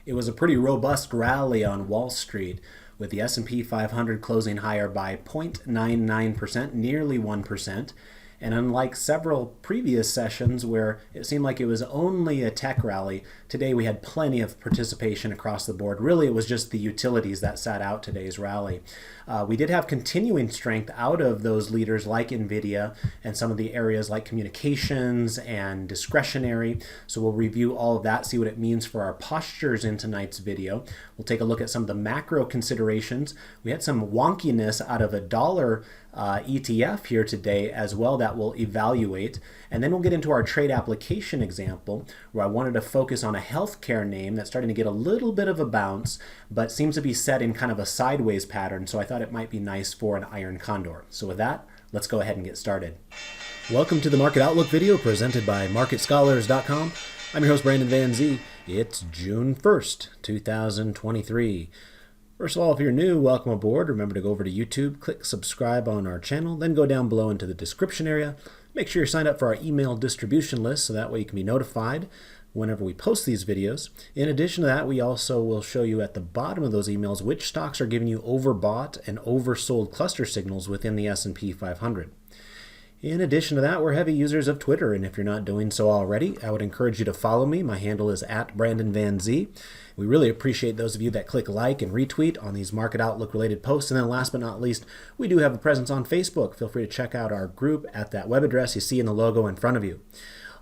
It was a pretty robust rally on Wall Street, with the S&P 500 closing higher by 0.99%, nearly 1%. And unlike several previous sessions where it seemed like it was only a tech rally, today we had plenty of participation across the board. Really, it was just the utilities that sat out today's rally. We did have continuing strength out of those leaders like NVIDIA and some of the areas like communications and discretionary. So we'll review all of that, see what it means for our postures in tonight's video. We'll take a look at some of the macro considerations. We had some wonkiness out of a dollar ETF here today as well that we'll evaluate. And then we'll get into our trade application example, where I wanted to focus on a healthcare name that's starting to get a little bit of a bounce, but seems to be set in kind of a sideways pattern. So I thought it might be nice for an iron condor. So with that, let's go ahead and get started. Welcome to the Market Outlook video presented by MarketScholars.com. I'm your host, Brandon Van Zee. It's June 1st, 2023. First of all, if you're new, welcome aboard. Remember to go over to YouTube, click subscribe on our channel, then go down below into the description area. Make sure you're signed up for our email distribution list so that way you can be notified whenever we post these videos. In addition to that, we also will show you at the bottom of those emails which stocks are giving you overbought and oversold cluster signals within the S&P 500. In addition to that, we're heavy users of Twitter, and if you're not doing so already, I would encourage you to follow me. My handle is @BrandonVanZ. We really appreciate those of you that click like and retweet on these Market Outlook related posts. And then last but not least, we do have a presence on Facebook. Feel free to check out our group at that web address you see in the logo in front of you.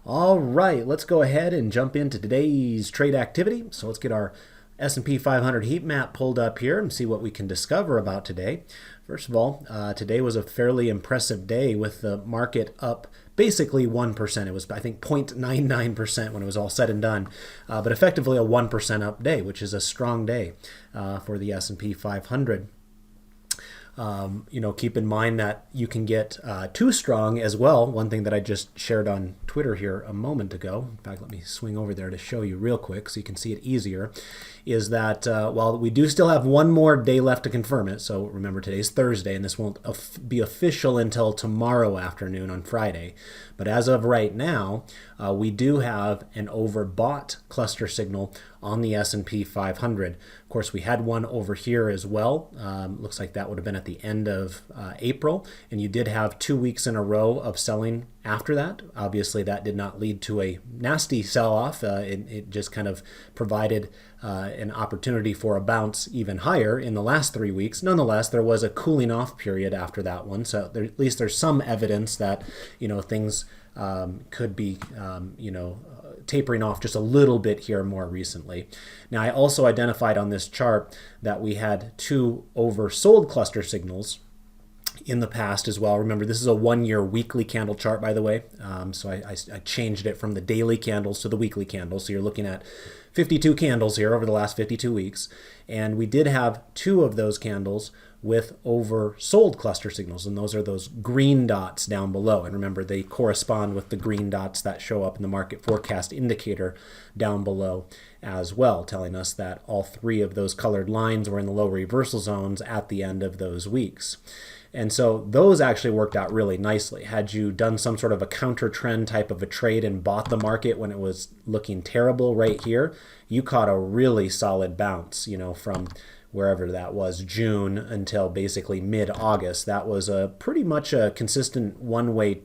All right, let's go ahead and jump into today's trade activity. So let's get our S&P 500 heat map pulled up here and see what we can discover about today. First of all, today was a fairly impressive day with the market up basically 1%. It was, I think, 0.99% when it was all said and done, but effectively a 1% up day, which is a strong day for the S&P 500. Keep in mind that you can get too strong as well. One thing that I just shared on Twitter here a moment ago, in fact, let me swing over there to show you real quick so you can see it easier, is that while we do still have one more day left to confirm it, so remember today's Thursday and this won't be official until tomorrow afternoon on Friday, but as of right now, we do have an overbought cluster signal on the S&P 500. Of course, we had one over here as well. Looks like that would have been at the end of April, and you did have 2 weeks in a row of selling after that. Obviously, that did not lead to a nasty sell-off. It just kind of provided an opportunity for a bounce even higher in the last 3 weeks. Nonetheless, there was a cooling off period after that one, so at least there's some evidence that things could be tapering off just a little bit here more recently. Now, I also identified on this chart that we had two oversold cluster signals in the past as well. Remember, this is a one-year weekly candle chart, by the way. So I changed it from the daily candles to the weekly candles. So you're looking at 52 candles here over the last 52 weeks. And we did have two of those candles with oversold cluster signals, and those are those green dots down below. And remember, they correspond with the green dots that show up in the market forecast indicator down below as well, telling us that all three of those colored lines were in the low reversal zones at the end of those weeks. And so those actually worked out really nicely. Had you done some sort of a counter trend type of a trade and bought the market when it was looking terrible right here, you caught a really solid bounce, from wherever that was, June until basically mid-August. That was pretty much a consistent one-way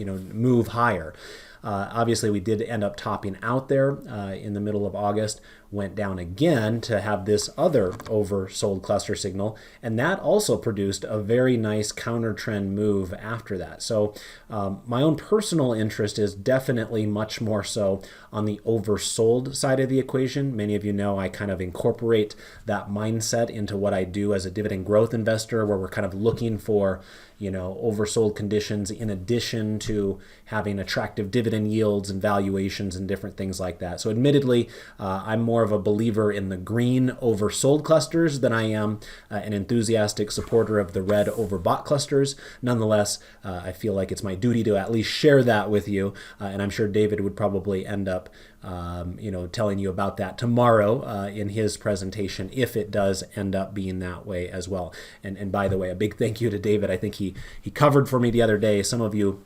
move higher. Obviously, we did end up topping out there in the middle of August, went down again to have this other oversold cluster signal, and that also produced a very nice counter trend move after that. So my own personal interest is definitely much more so on the oversold side of the equation. Many of you know I kind of incorporate that mindset into what I do as a dividend growth investor, where we're kind of looking for oversold conditions in addition to having attractive dividend yields and valuations and different things like that. So admittedly, I'm more of a believer in the green oversold clusters than I am an enthusiastic supporter of the red overbought clusters. Nonetheless, I feel like it's my duty to at least share that with you, and I'm sure David would probably end up telling you about that tomorrow in his presentation if it does end up being that way as well. And by the way, a big thank you to David. I think he covered for me the other day. Some of you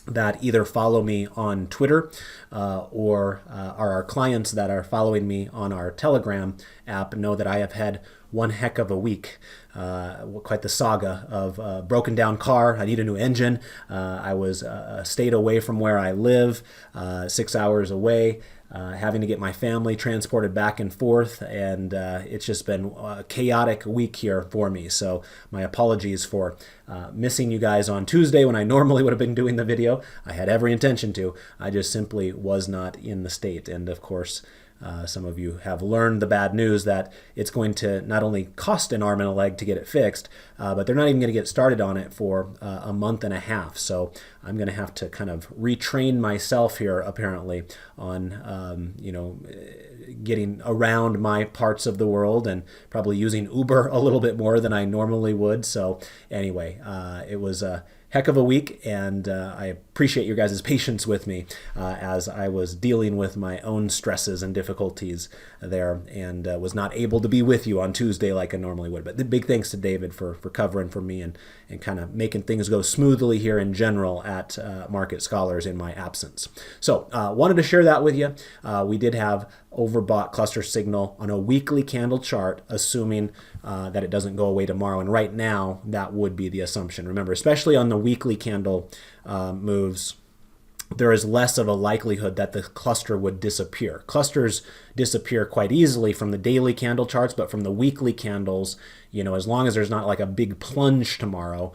that either follow me on Twitter or are our clients that are following me on our Telegram app know that I have had one heck of a week. Quite the saga of broken down car. I need a new engine. I was a state away from where I live, 6 hours away. Having to get my family transported back and forth, and it's just been a chaotic week here for me. So my apologies for missing you guys on Tuesday when I normally would have been doing the video. I had every intention to. I just simply was not in the state. And of course, some of you have learned the bad news that it's going to not only cost an arm and a leg to get it fixed, but they're not even going to get started on it for a month and a half. So I'm going to have to kind of retrain myself here, apparently, on getting around my parts of the world and probably using Uber a little bit more than I normally would. So anyway, it was a heck of a week, and I appreciate your guys' patience with me as I was dealing with my own stresses and difficulties there, and was not able to be with you on Tuesday like I normally would. But the big thanks to David for covering for me and kind of making things go smoothly here in general at Market Scholars in my absence. So wanted to share that with you. We did have overbought cluster signal on a weekly candle chart, assuming that it doesn't go away tomorrow. And right now, that would be the assumption. Remember, especially on the weekly candle moves, there is less of a likelihood that the cluster would disappear. Clusters disappear quite easily from the daily candle charts, but from the weekly candles, as long as there's not like a big plunge tomorrow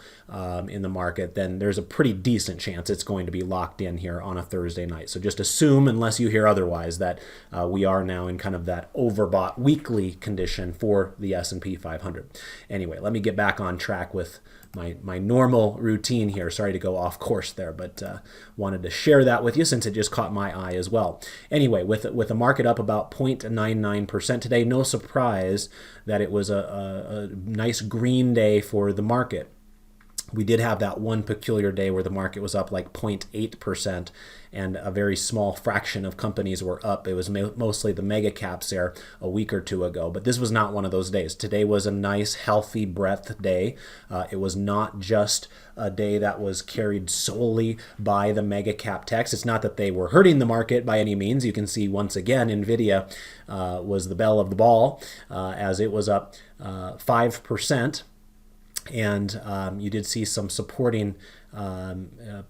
in the market, then there's a pretty decent chance it's going to be locked in here on a Thursday night. So just assume, unless you hear otherwise, that we are now in kind of that overbought weekly condition for the S&P 500. Anyway, let me get back on track with my normal routine here. Sorry to go off course there, but wanted to share that with you since it just caught my eye as well. Anyway, with the market up about 0.99% today, no surprise that it was a nice green day for the market. We did have that one peculiar day where the market was up like 0.8% and a very small fraction of companies were up. It was mostly the mega caps there a week or two ago, but this was not one of those days. Today was a nice, healthy breadth day. It was not just a day that was carried solely by the mega cap techs. It's not that they were hurting the market by any means. You can see once again, NVIDIA was the belle of the ball as it was up 5%. And you did see some supporting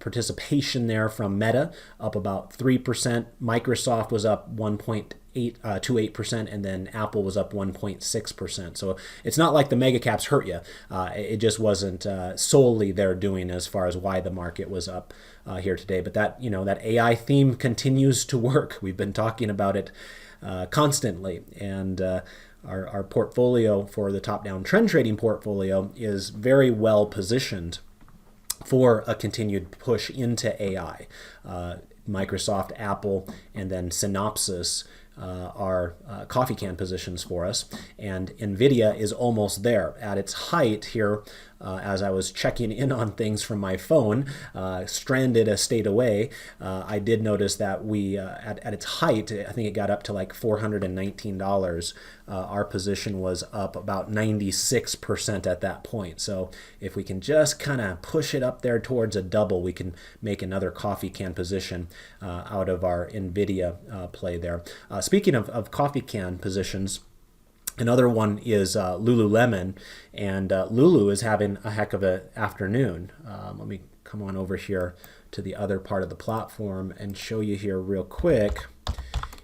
participation there from Meta, up about 3%. Microsoft was up 1.28%, and then Apple was up 1.6%. So it's not like the mega caps hurt you. It just wasn't solely their doing as far as why the market was up here today. But that AI theme continues to work. We've been talking about it constantly, and our portfolio for the top-down trend trading portfolio is very well positioned for a continued push into AI. Microsoft, Apple, and then Synopsys are coffee can positions for us, and NVIDIA is almost there. At its height here, as I was checking in on things from my phone, stranded a state away, I did notice that we, at its height, I think it got up to like $419. Our position was up about 96% at that point. So if we can just kind of push it up there towards a double, we can make another coffee can position out of our NVIDIA play there. Speaking of coffee can positions, another one is Lululemon, and Lulu is having a heck of an afternoon. Let me come on over here to the other part of the platform and show you here real quick.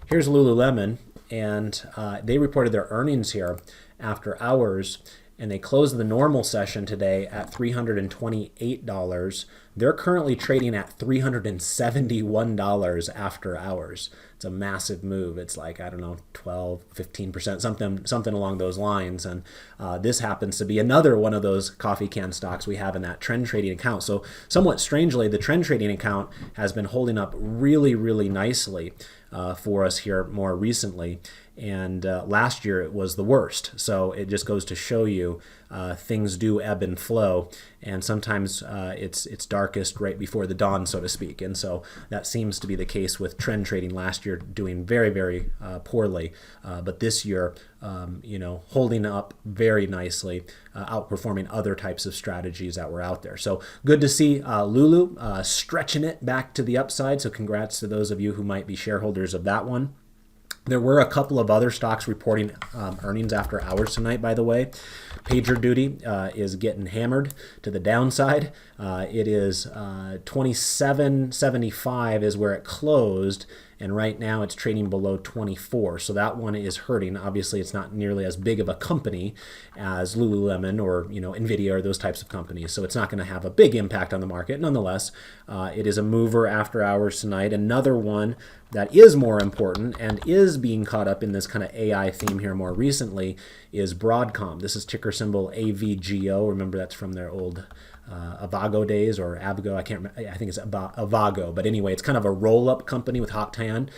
Here's Lululemon, and they reported their earnings here after hours, and they closed the normal session today at $328. They're currently trading at $371 after hours. It's a massive move. It's like, I don't know, 12, 15%, something along those lines. And this happens to be another one of those coffee can stocks we have in that trend trading account. So somewhat strangely, the trend trading account has been holding up really, really nicely for us here more recently. and last year it was the worst. So it just goes to show you things do ebb and flow, and sometimes it's darkest right before the dawn, so to speak. And so that seems to be the case with trend trading last year, doing very, very poorly, but this year, holding up very nicely, outperforming other types of strategies that were out there. So good to see Lulu stretching it back to the upside. So congrats to those of you who might be shareholders of that one. There were a couple of other stocks reporting earnings after hours tonight, by the way. PagerDuty is getting hammered to the downside. It is 27.75 is where it closed, and right now it's trading below 24. So that one is hurting. Obviously, it's not nearly as big of a company as Lululemon or Nvidia or those types of companies. So it's not going to have a big impact on the market. Nonetheless, it is a mover after hours tonight. Another one that is more important and is being caught up in this kind of AI theme here more recently is Broadcom. This is ticker symbol AVGO. Remember, that's from their old Avago days, or Abgo. I can't remember. I think it's Avago. But anyway, it's kind of a roll-up company with Hock Tan.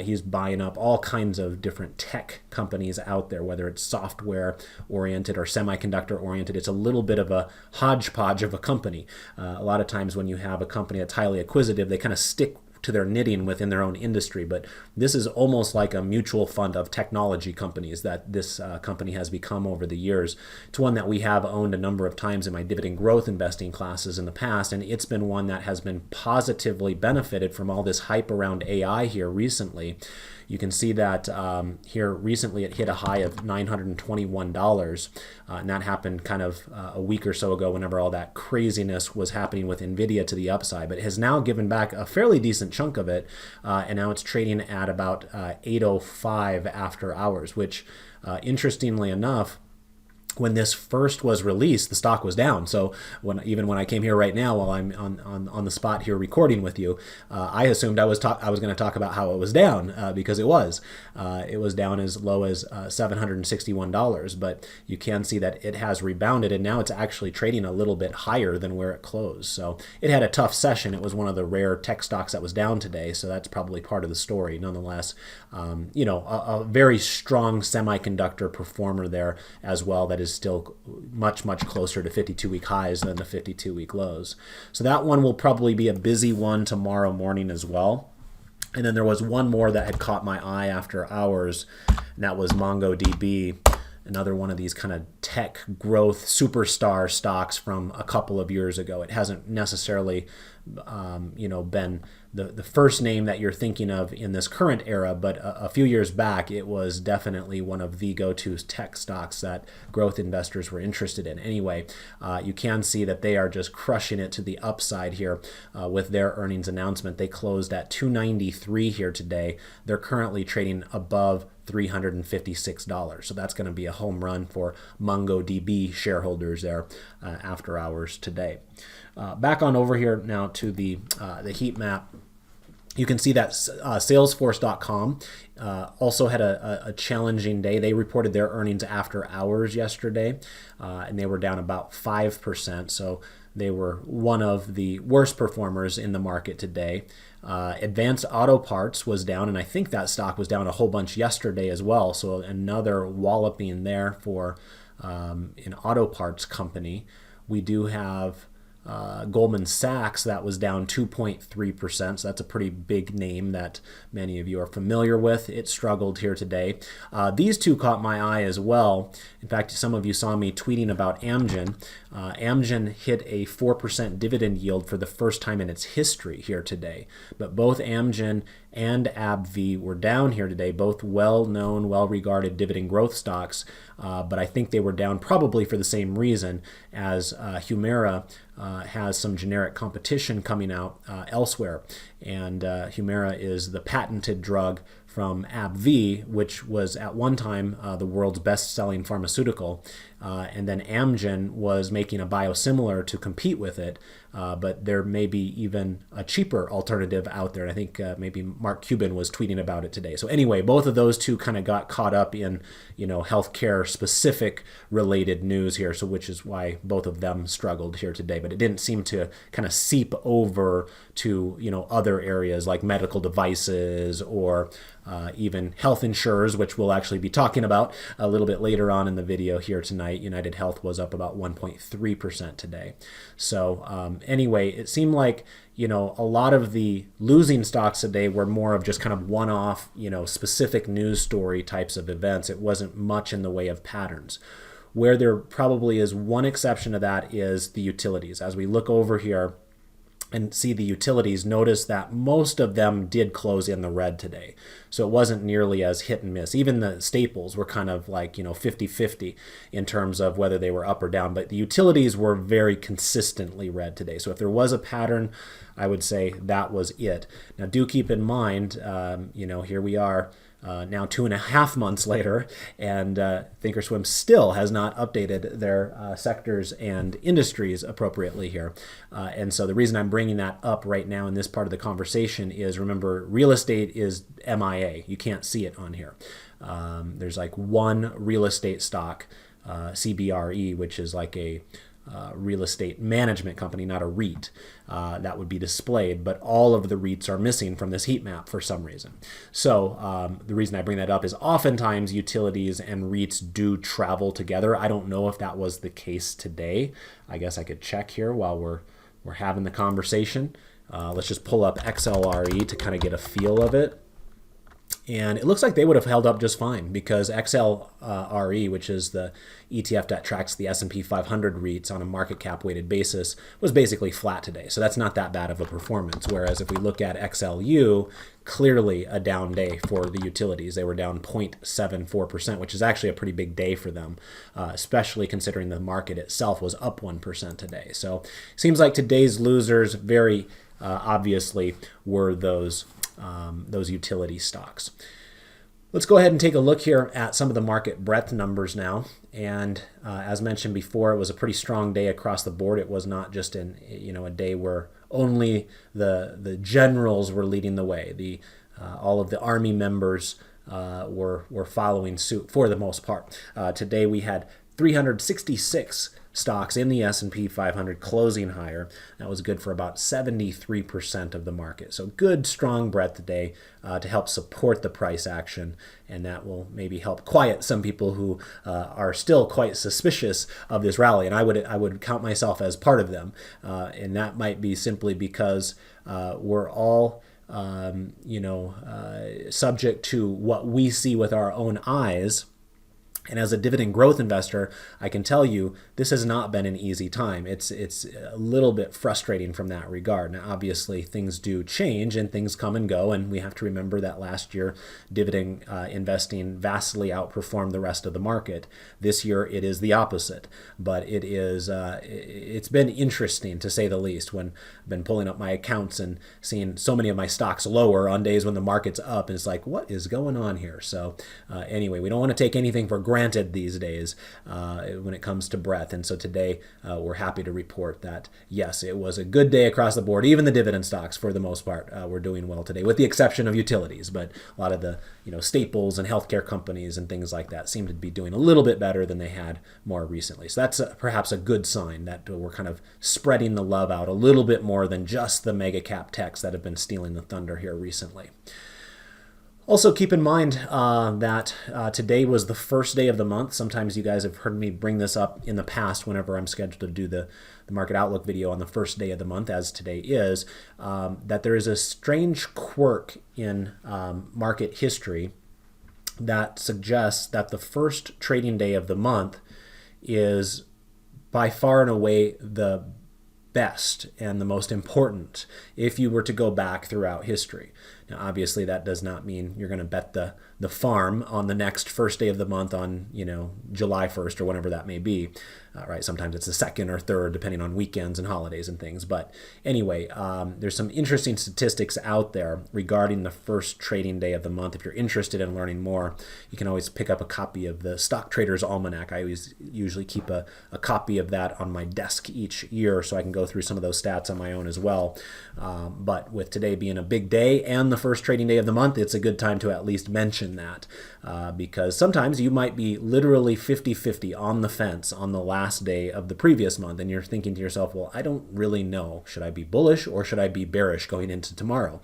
He's buying up all kinds of different tech companies out there, whether it's software-oriented or semiconductor-oriented. It's a little bit of a hodgepodge of a company. A lot of times when you have a company that's highly acquisitive, they kind of stick to their knitting within their own industry. But this is almost like a mutual fund of technology companies that this company has become over the years. It's one that we have owned a number of times in my dividend growth investing classes in the past, and it's been one that has been positively benefited from all this hype around AI here recently. You can see that here recently it hit a high of $921, and that happened kind of a week or so ago whenever all that craziness was happening with Nvidia to the upside. But it has now given back a fairly decent chunk of it, and now it's trading at about 805 after hours, which interestingly enough, when this first was released, the stock was down. So even when I came here right now, while I'm on the spot here recording with you, I assumed I was going to talk about how it was down because it was. It was down as low as $761, but you can see that it has rebounded, and now it's actually trading a little bit higher than where it closed. So it had a tough session. It was one of the rare tech stocks that was down today, so that's probably part of the story. Nonetheless, a very strong semiconductor performer there as well that is still much, much closer to 52-week highs than the 52-week lows. So that one will probably be a busy one tomorrow morning as well. And then there was one more that had caught my eye after hours, and that was MongoDB, another one of these kind of tech growth superstar stocks from a couple of years ago. It hasn't necessarily been the first name that you're thinking of in this current era, but a few years back, it was definitely one of the go-to tech stocks that growth investors were interested in. Anyway, you can see that they are just crushing it to the upside here with their earnings announcement. They closed at $293 here today. They're currently trading above $356. So that's going to be a home run for MongoDB shareholders there after hours today. Back on over here now to the heat map. You can see that Salesforce.com also had a challenging day. They reported their earnings after hours yesterday, and they were down about 5%. So they were one of the worst performers in the market today. Advanced Auto Parts was down, and I think that stock was down a whole bunch yesterday as well. So another walloping there for an auto parts company. We do have Goldman Sachs that was down 2.3%. So that's a pretty big name that many of you are familiar with. It struggled here today. These two caught my eye as well. In fact, some of you saw me tweeting about Amgen. Amgen hit a 4% dividend yield for the first time in its history here today. But both Amgen and AbbVie were down here today, both well-known, well-regarded dividend growth stocks, but I think they were down probably for the same reason as Humira has some generic competition coming out elsewhere. And Humira is the patented drug from AbbVie, which was at one time the world's best-selling pharmaceutical. And then Amgen was making a biosimilar to compete with it, but there may be even a cheaper alternative out there. And I think maybe Mark Cuban was tweeting about it today. So anyway, both of those two kind of got caught up in, healthcare-specific related news here, so which is why both of them struggled here today. But it didn't seem to kind of seep over to, other areas like medical devices or even health insurers, which we'll actually be talking about a little bit later on in the video here tonight. United Health was up about 1.3% today. So anyway, it seemed like a lot of the losing stocks today were more of just kind of one-off, specific news story types of events. It wasn't much in the way of patterns. Where there probably is one exception to that is the utilities. As we look over here and see the utilities, notice that most of them did close in the red today. So it wasn't nearly as hit and miss. Even the staples were kind of like, 50-50 in terms of whether they were up or down. But the utilities were very consistently red today. So if there was a pattern, I would say that was it. Now do keep in mind, here we are now 2.5 months later, and Thinkorswim still has not updated their sectors and industries appropriately here. And so the reason I'm bringing that up right now in this part of the conversation is, remember, real estate is MIA. You can't see it on here. There's like one real estate stock, CBRE, which is like a real estate management company, not a REIT, that would be displayed, but all of the REITs are missing from this heat map for some reason. So the reason I bring that up is oftentimes utilities and REITs do travel together. I don't know if that was the case today. I guess I could check here while we're having the conversation. Let's just pull up XLRE to kind of get a feel of it. And it looks like they would have held up just fine, because XLRE, which is the ETF that tracks the S&P 500 REITs on a market cap weighted basis, was basically flat today. So that's not that bad of a performance. Whereas if we look at XLU, clearly a down day for the utilities. They were down 0.74%, which is actually a pretty big day for them, especially considering the market itself was up 1% today. So it seems like today's losers very obviously were those utility stocks. Let's go ahead and take a look here at some of the market breadth numbers now. And as mentioned before, it was a pretty strong day across the board. It was not just a day where only the generals were leading the way. All of the army members were following suit for the most part. Today we had 366 stocks in the S&P 500 closing higher. That was good for about 73% of the market. So good, strong breadth today to help support the price action, and that will maybe help quiet some people who are still quite suspicious of this rally. And I would count myself as part of them, and that might be simply because we're all subject to what we see with our own eyes. And as a dividend growth investor, I can tell you this has not been an easy time. It's a little bit frustrating from that regard. Now, obviously, things do change and things come and go, and we have to remember that last year, dividend investing vastly outperformed the rest of the market. This year, it is the opposite. But it's been interesting, to say the least, when I've been pulling up my accounts and seeing so many of my stocks lower on days when the market's up. And it's like, what is going on here? So anyway, we don't want to take anything for granted these days when it comes to breadth. And so today we're happy to report that, yes, it was a good day across the board. Even the dividend stocks, for the most part, were doing well today, with the exception of utilities. But a lot of the staples and healthcare companies and things like that seem to be doing a little bit better than they had more recently. So that's perhaps a good sign that we're kind of spreading the love out a little bit more than just the mega cap techs that have been stealing the thunder here recently. Also, keep in mind that today was the first day of the month. Sometimes you guys have heard me bring this up in the past whenever I'm scheduled to do the Market Outlook video on the first day of the month, as today is, that there is a strange quirk in market history that suggests that the first trading day of the month is by far and away the best and the most important if you were to go back throughout history. Now, obviously, that does not mean you're going to bet the farm on the next first day of the month on, July 1st or whenever that may be, right? Sometimes it's the second or third, depending on weekends and holidays and things. But anyway, there's some interesting statistics out there regarding the first trading day of the month. If you're interested in learning more, you can always pick up a copy of the Stock Traders Almanac. I usually keep a copy of that on my desk each year so I can go through some of those stats on my own as well. But with today being a big day and the first trading day of the month, it's a good time to at least mention that because sometimes you might be literally 50-50 on the fence on the last day of the previous month, and you're thinking to yourself, well, I don't really know. Should I be bullish or should I be bearish going into tomorrow?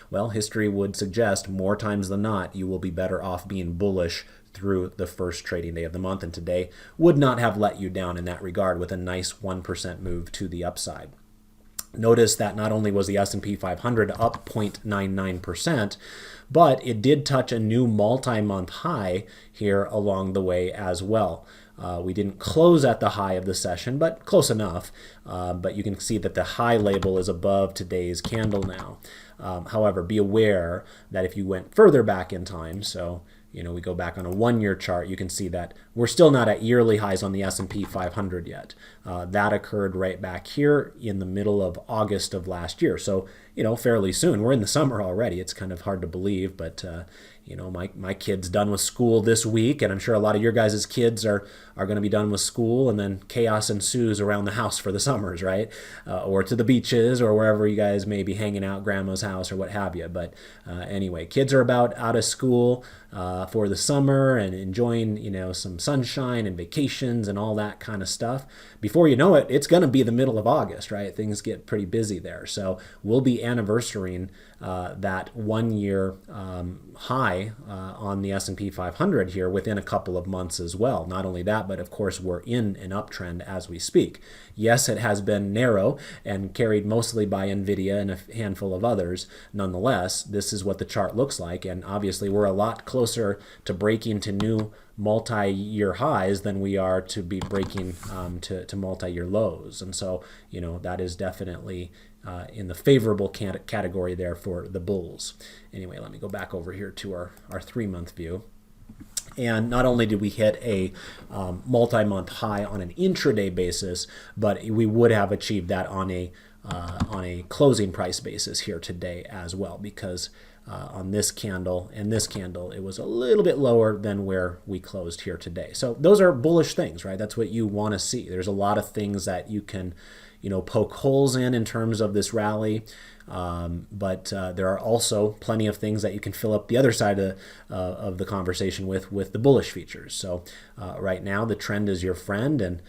Well, history would suggest more times than not you will be better off being bullish through the first trading day of the month, and today would not have let you down in that regard with a nice 1% move to the upside. Notice that not only was the S&P 500 up 0.99%, but it did touch a new multi-month high here along the way as well. We didn't close at the high of the session, but close enough. But you can see that the high label is above today's candle now. However, be aware that if you went further back in time, so we go back on a one-year chart, you can see that we're still not at yearly highs on the S&P 500 yet. That occurred right back here in the middle of August of last year. So, fairly soon. We're in the summer already. It's kind of hard to believe, but my kid's done with school this week, and I'm sure a lot of your guys' kids are going to be done with school, and then chaos ensues around the house for the summers, right? Or to the beaches or wherever you guys may be hanging out, grandma's house or what have you. But anyway, kids are about out of school for the summer and enjoying, some sunshine and vacations and all that kind of stuff. Before you know it, it's going to be the middle of August, right? Things get pretty busy there. So we'll be anniversarying that 1 year high on the S&P 500 here within a couple of months as well. Not only that, but of course we're in an uptrend as we speak. Yes, it has been narrow and carried mostly by NVIDIA and a handful of others. Nonetheless, this is what the chart looks like, and obviously we're a lot closer to breaking to new multi-year highs than we are to be breaking to multi-year lows. And so, that is definitely in the favorable category there for the bulls. Anyway, let me go back over here to our 3-month view. And not only did we hit a multi-month high on an intraday basis, but we would have achieved that on a closing price basis here today as well, because on this candle and this candle, it was a little bit lower than where we closed here today. So those are bullish things, right? That's what you want to see. There's a lot of things that you can poke holes in terms of this rally. But there are also plenty of things that you can fill up the other side of the conversation with the bullish features. So right now, the trend is your friend, and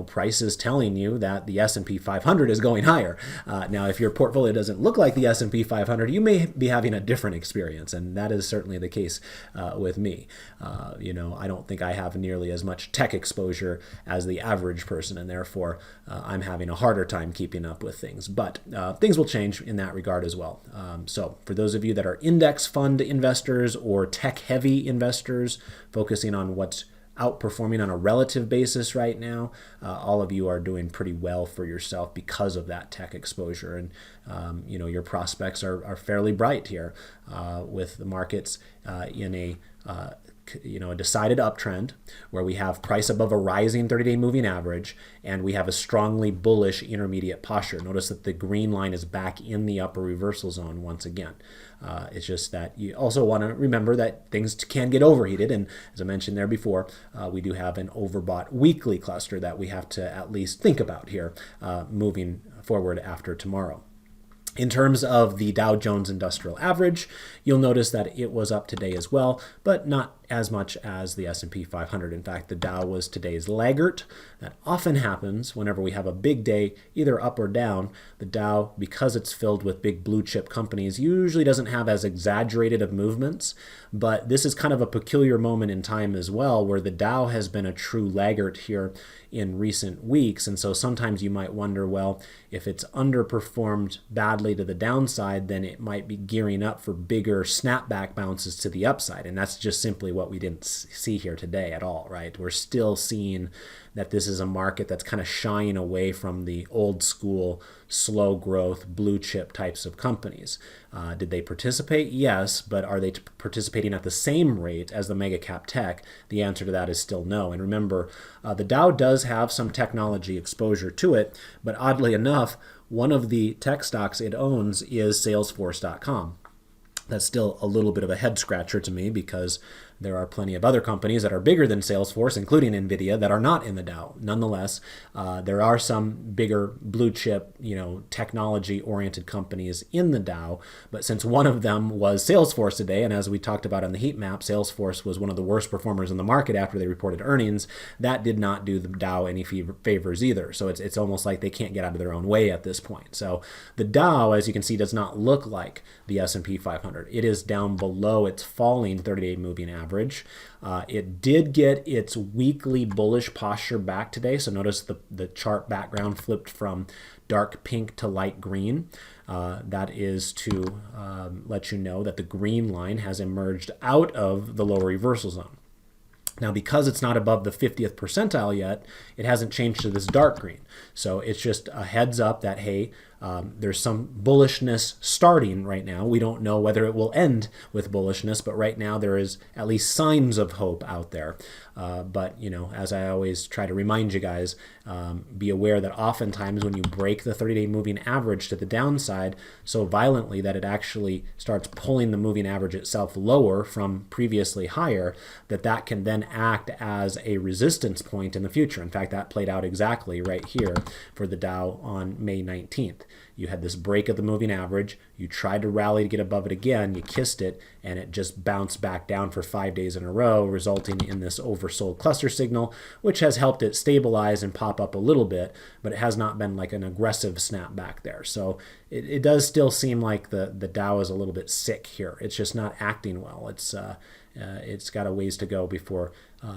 price is telling you that the S&P 500 is going higher. Now, if your portfolio doesn't look like the S&P 500, you may be having a different experience, and that is certainly the case with me. I don't think I have nearly as much tech exposure as the average person, and therefore I'm having a harder time keeping up with things. But things will change in that regard as well. So for those of you that are index fund investors or tech-heavy investors focusing on what's outperforming on a relative basis right now, all of you are doing pretty well for yourself because of that tech exposure, and your prospects are fairly bright here with the markets in a decided uptrend where we have price above a rising 30-day moving average, and we have a strongly bullish intermediate posture. Notice that the green line is back in the upper reversal zone once again. It's just that you also want to remember that things can get overheated, and as I mentioned there before, we do have an overbought weekly cluster that we have to at least think about here moving forward after tomorrow. In terms of the Dow Jones Industrial Average, you'll notice that it was up today as well, but not as much as the S&P 500. In fact, the Dow was today's laggard. That often happens whenever we have a big day, either up or down. The Dow, because it's filled with big blue chip companies, usually doesn't have as exaggerated of movements, but this is kind of a peculiar moment in time as well, where the Dow has been a true laggard here in recent weeks. And so sometimes you might wonder, well, if it's underperformed badly to the downside, then it might be gearing up for bigger snapback bounces to the upside. And that's just simply what we didn't see here today at all, right? We're still seeing that this is a market that's kind of shying away from the old school, slow growth, blue chip types of companies. Did they participate? Yes, but are they participating at the same rate as the mega cap tech? The answer to that is still no. And remember, the Dow does have some technology exposure to it, but oddly enough, one of the tech stocks it owns is Salesforce.com. That's still a little bit of a head scratcher to me because there are plenty of other companies that are bigger than Salesforce, including NVIDIA, that are not in the Dow. Nonetheless, there are some bigger blue chip, technology-oriented companies in the Dow. But since one of them was Salesforce today, and as we talked about on the heat map, Salesforce was one of the worst performers in the market after they reported earnings, that did not do the Dow any favors either. So it's almost like they can't get out of their own way at this point. So the Dow, as you can see, does not look like the S&P 500. It is down below its falling 30-day moving average. It did get its weekly bullish posture back today. So notice the chart background flipped from dark pink to light green. That is to let you know that the green line has emerged out of the lower reversal zone. Now, because it's not above the 50th percentile yet, it hasn't changed to this dark green. So it's just a heads up that, hey, there's some bullishness starting right now. We don't know whether it will end with bullishness, but right now there is at least signs of hope out there. But, as I always try to remind you guys, be aware that oftentimes when you break the 30-day moving average to the downside so violently that it actually starts pulling the moving average itself lower from previously higher, that can then act as a resistance point in the future. In fact, that played out exactly right here for the Dow on May 19th. You had this break of the moving average. You tried to rally to get above it again. You kissed it, and it just bounced back down for 5 days in a row, resulting in this oversold cluster signal, which has helped it stabilize and pop up a little bit, but it has not been like an aggressive snapback there. So it does still seem like the Dow is a little bit sick here. It's just not acting well. It's got a ways to go before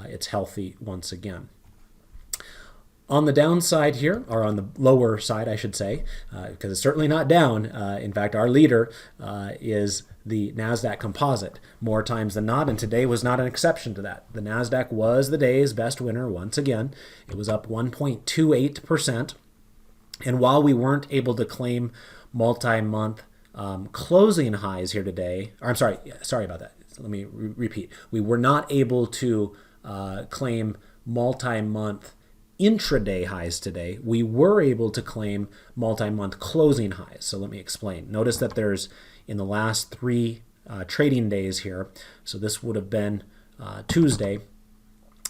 it's healthy once again. On the downside here, or on the lower side, I should say, because it's certainly not down. In fact, our leader is the NASDAQ composite more times than not, and today was not an exception to that. The NASDAQ was the day's best winner once again. It was up 1.28%. And while we weren't able to claim multi-month closing highs here today, or I'm sorry about that. Let me repeat. We were not able to claim multi-month intraday highs today. We were able to claim multi-month closing highs. So let me explain. Notice that there's in the last 3 trading days here, so this would have been Tuesday,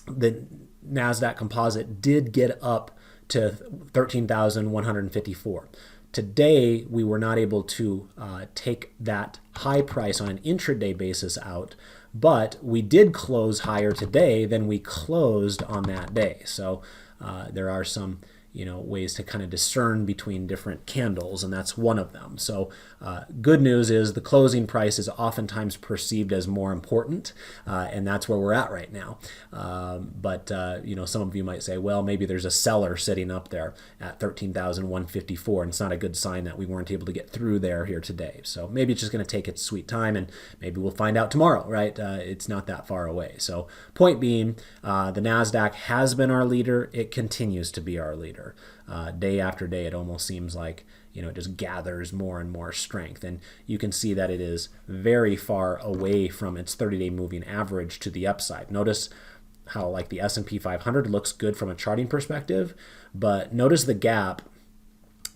the NASDAQ composite did get up to 13,154. Today, we were not able to take that high price on an intraday basis out, but we did close higher today than we closed on that day. So there are some ways to kind of discern between different candles, and that's one of them. So good news is the closing price is oftentimes perceived as more important, and that's where we're at right now. But some of you might say, well, maybe there's a seller sitting up there at 13,154, and it's not a good sign that we weren't able to get through here today. So maybe it's just going to take its sweet time, and maybe we'll find out tomorrow, right? It's not that far away. So point being, the NASDAQ has been our leader. It continues to be our leader. Day after day, it almost seems like it just gathers more and more strength, and you can see that it is very far away from its 30-day moving average to the upside. Notice how like the S&P 500 looks good from a charting perspective, but notice the gap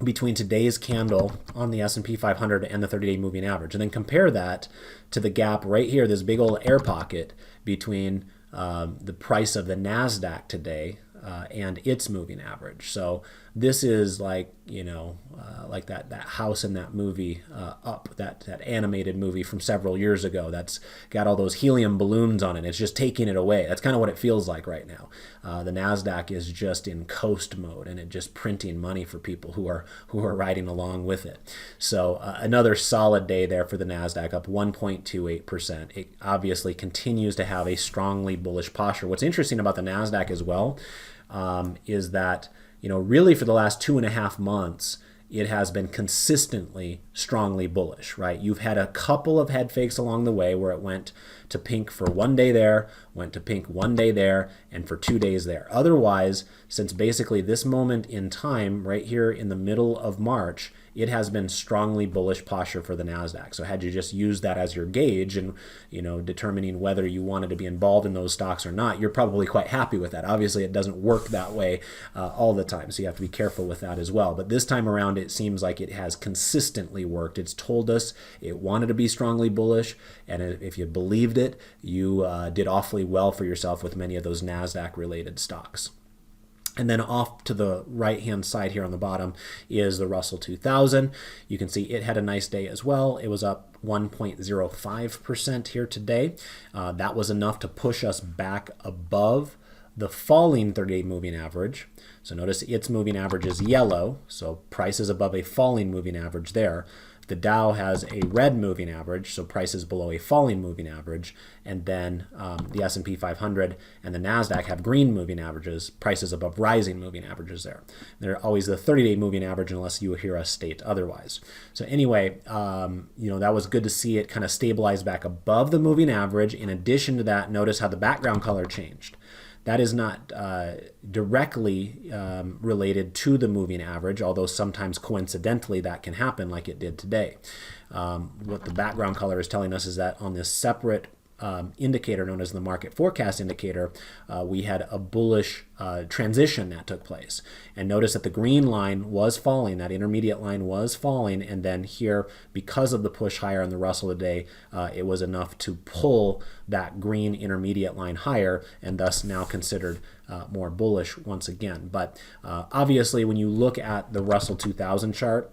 between today's candle on the S&P 500 and the 30-day moving average, and then compare that to the gap right here, this big old air pocket between the price of the NASDAQ today and its moving average. So this is like like that house in that movie Up, that animated movie from several years ago that's got all those helium balloons on it. It's just taking it away. That's kind of what it feels like right now. The NASDAQ is just in coast mode, and it just printing money for people who are riding along with it. So another solid day there for the NASDAQ, up 1.28%. It obviously continues to have a strongly bullish posture. What's interesting about the NASDAQ as well is that really for the last 2.5 months, it has been consistently strongly bullish, right? You've had a couple of head fakes along the way where it went to pink for 1 day there, went to pink 1 day there, and for 2 days there. Otherwise, since basically this moment in time, right here in the middle of March, it has been strongly bullish posture for the NASDAQ. So had you just used that as your gauge and, determining whether you wanted to be involved in those stocks or not, you're probably quite happy with that. Obviously, it doesn't work that way all the time, so you have to be careful with that as well. But this time around, it seems like it has consistently worked. It's told us it wanted to be strongly bullish, and if you believed it, you did awfully well for yourself with many of those NASDAQ-related stocks. And then off to the right-hand side here on the bottom is the Russell 2000. You can see it had a nice day as well. It was up 1.05% here today. That was enough to push us back above the falling 30-day moving average. So notice its moving average is yellow, so price is above a falling moving average there. The Dow has a red moving average, so price is below a falling moving average. And then the S&P 500 and the NASDAQ have green moving averages, prices above rising moving averages there. They're always the 30-day moving average unless you hear us state otherwise. So anyway, that was good to see it kind of stabilize back above the moving average. In addition to that, notice how the background color changed. That is not directly related to the moving average, although sometimes coincidentally that can happen like it did today. What the background color is telling us is that on this separate indicator known as the market forecast indicator, we had a bullish transition that took place. And notice that the green line was falling, that intermediate line was falling, and then here, because of the push higher on the Russell today, it was enough to pull that green intermediate line higher, and thus now considered more bullish once again. But obviously, when you look at the Russell 2000 chart,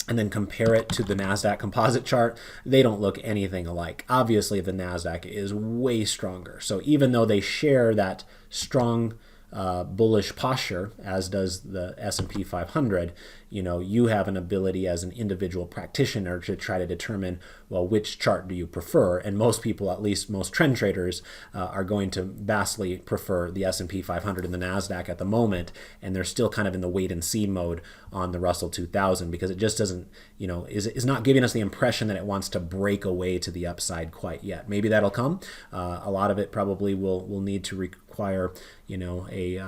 and then compare it to the NASDAQ composite chart, they don't look anything alike. Obviously, the NASDAQ is way stronger. So even though they share that strong bullish posture, as does the S&P 500, you have an ability as an individual practitioner to try to determine, well, which chart do you prefer? And most people, at least most trend traders, are going to vastly prefer the S&P 500 and the NASDAQ at the moment, and they're still kind of in the wait and see mode on the Russell 2000 because it just doesn't, is not giving us the impression that it wants to break away to the upside quite yet. Maybe that'll come. A lot of it probably will need to require, a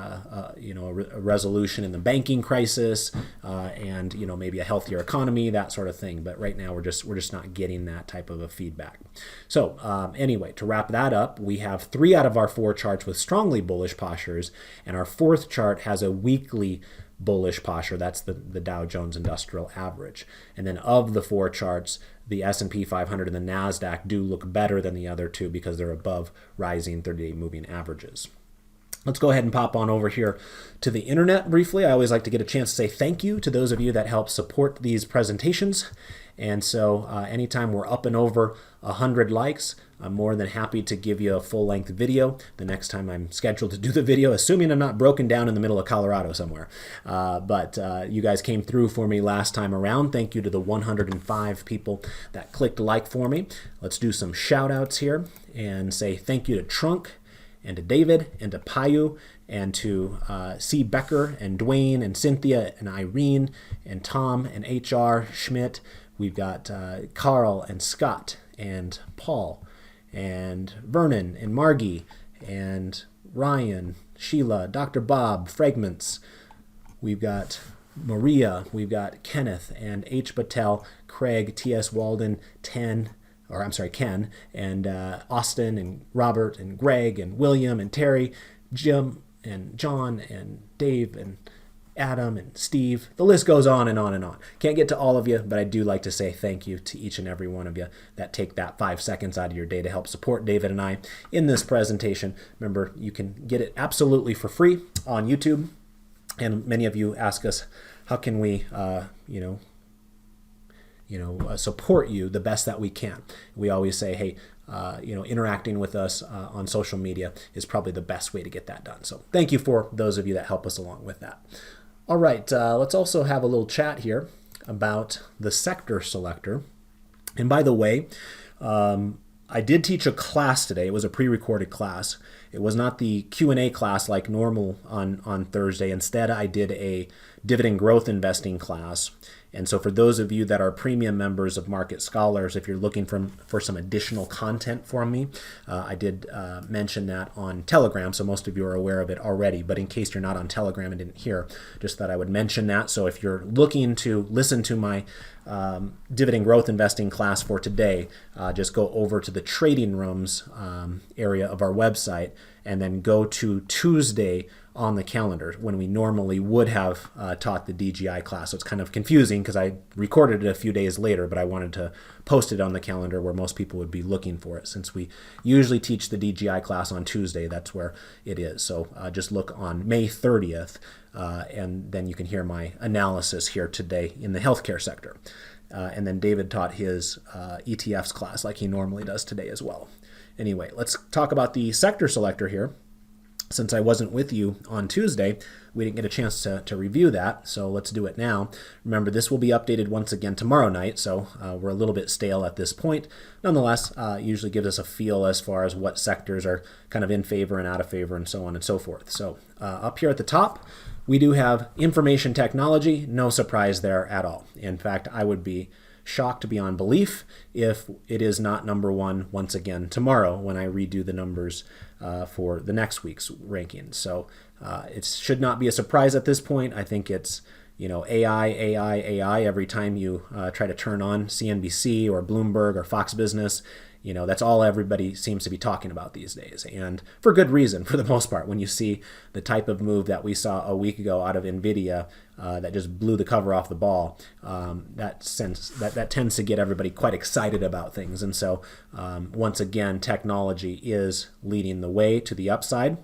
resolution in the banking crisis, and maybe a healthier economy, that sort of thing. But right now we're just not getting that type of a feedback. So anyway, to wrap that up, we have 3 out of our 4 charts with strongly bullish postures, and our 4th chart has a weekly bullish posture. That's the Dow Jones Industrial Average. And then of the 4 charts, the S&P 500 and the NASDAQ do look better than the other 2 because they're above rising 30-day moving averages. Let's go ahead and pop on over here to the internet briefly. I always like to get a chance to say thank you to those of you that help support these presentations. And so anytime we're up and over 100 likes, I'm more than happy to give you a full-length video the next time I'm scheduled to do the video, assuming I'm not broken down in the middle of Colorado somewhere. But you guys came through for me last time around. Thank you to the 105 people that clicked like for me. Let's do some shout-outs here and say thank you to Trunk, and to David, and to Payu, and to C. Becker, and Dwayne, and Cynthia, and Irene, and Tom, and H.R. Schmidt. We've got Carl, and Scott, and Paul, and Vernon, and Margie, and Ryan, Sheila, Dr. Bob, Fragments. We've got Maria, we've got Kenneth, and H. Patel, Craig, T.S. Walden, Ken, and Austin, and Robert, and Greg, and William, and Terry, Jim, and John, and Dave, and Adam, and Steve. The list goes on and on and on. Can't get to all of you, but I do like to say thank you to each and every one of you that take that 5 seconds out of your day to help support David and I in this presentation. Remember, you can get it absolutely for free on YouTube, and many of you ask us, how can we, support you the best that we can. We always say, hey, interacting with us on social media is probably the best way to get that done. So thank you for those of you that help us along with that. All right, let's also have a little chat here about the sector selector. And by the way, I did teach a class today. It was a pre-recorded class. It was not the Q&A class like normal on Thursday. Instead, I did a dividend growth investing class. And so for those of you that are premium members of Market Scholars, if you're looking for some additional content from me, I did mention that on Telegram, so most of you are aware of it already. But in case you're not on Telegram and didn't hear, just thought I would mention that. So if you're looking to listen to my dividend growth investing class for today, just go over to the trading rooms area of our website and then go to Tuesday on the calendar when we normally would have taught the DGI class. So it's kind of confusing because I recorded it a few days later, but I wanted to post it on the calendar where most people would be looking for it. Since we usually teach the DGI class on Tuesday, that's where it is. So just look on May 30th and then you can hear my analysis here today in the healthcare sector. And then David taught his ETFs class like he normally does today as well. Anyway, let's talk about the sector selector here. Since I wasn't with you on Tuesday, we didn't get a chance to review that, so let's do it now. Remember, this will be updated once again tomorrow night, so we're a little bit stale at this point. Nonetheless, usually gives us a feel as far as what sectors are kind of in favor and out of favor and so on and so forth. So up here at the top, we do have information technology. No surprise there at all. In fact, I would be shocked beyond belief if it is not number one once again tomorrow when I redo the numbers for the next week's rankings. So it should not be a surprise at this point. I think it's AI every time you try to turn on CNBC or Bloomberg or Fox Business. That's all everybody seems to be talking about these days, and for good reason for the most part. When you see the type of move that we saw a week ago out of NVIDIA that just blew the cover off the ball, that tends to get everybody quite excited about things. And so once again, technology is leading the way to the upside.